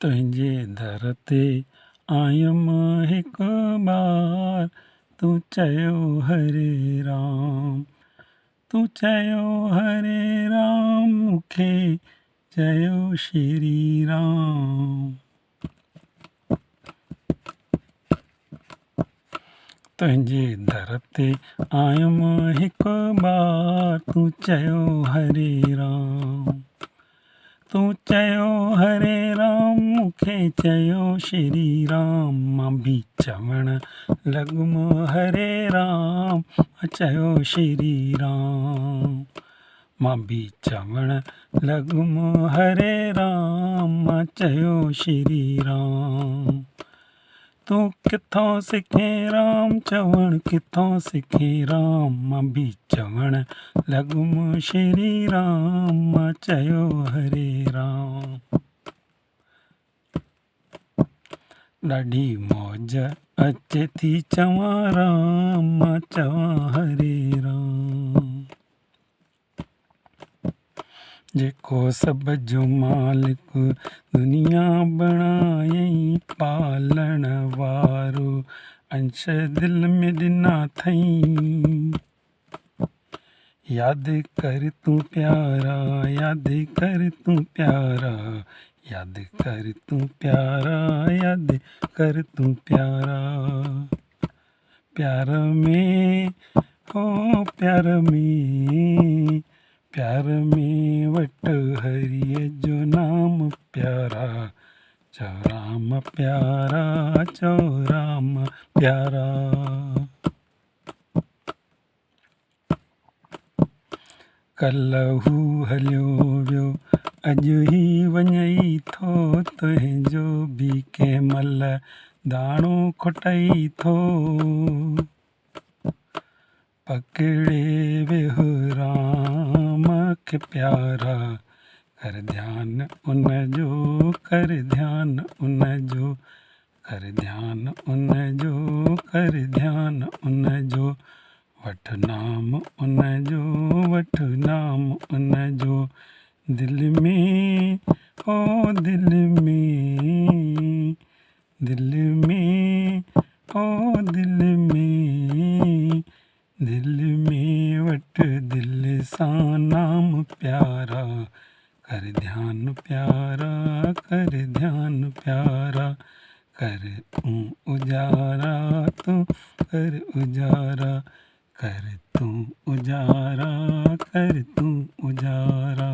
तुंहिंजे दर ते आयमि हिकु बार, तूं चयो हरे राम, तूं चयो हरे राम, मूंखे चयो श्री राम। तुंहिंजे दर ते आयमि हिकु बार, तूं चयो हरे राम, तूं चयो हरे राम, मूंखे चयो श्री राम। मां बि चवण लॻुमि हरे राम, चयो श्री राम। मां बि चवण लॻुमि हरे राम, मां चयो श्री राम। तूं किथों सिखे राम चवण, किथों सिखे राम। मां बि चवण लॻुमि श्री राम, मां चयो हरे राम। ॾाढी मौज अचे थी चवां राम, मां चवां हरे राम। जेको सभ जो मालिक दुनिया बणायई, पालण वारो अंश दिल में ॾिना अथई। यादि कर तूं प्यारा, यादि कर तूं प्यारा, यादि कर तूं प्यारा, यादि कर तूं प्यारा। प्यार में ओ प्यार में, प्यार में वट हरिय जो नाम प्यारा, चौ राम प्यारा, चौ राम प्यारा। कल्ह हू हलियो वियो, अॼु ही वञई थो, तुंहिंजो बि कंहिं महिल दाणो खुटई थो। पकिड़े वियो राम खे प्यारा, कर ध्यान उन जो, कर ध्यान उन जो, कर ध्यान उन जो, कर ध्यान उन जो। वठ नाम उन जो, वठ नाम उन जो। दिल में ओ दिल में, दिल में ओ दिल में, दिल में वट दिल सां नाम प्यारा। कर ध्यान प्यारा, कर ध्यान प्यारा। कर तूं उजारा, तूं कर उजारा, कर तूं उजारा, कर तूं उजारा।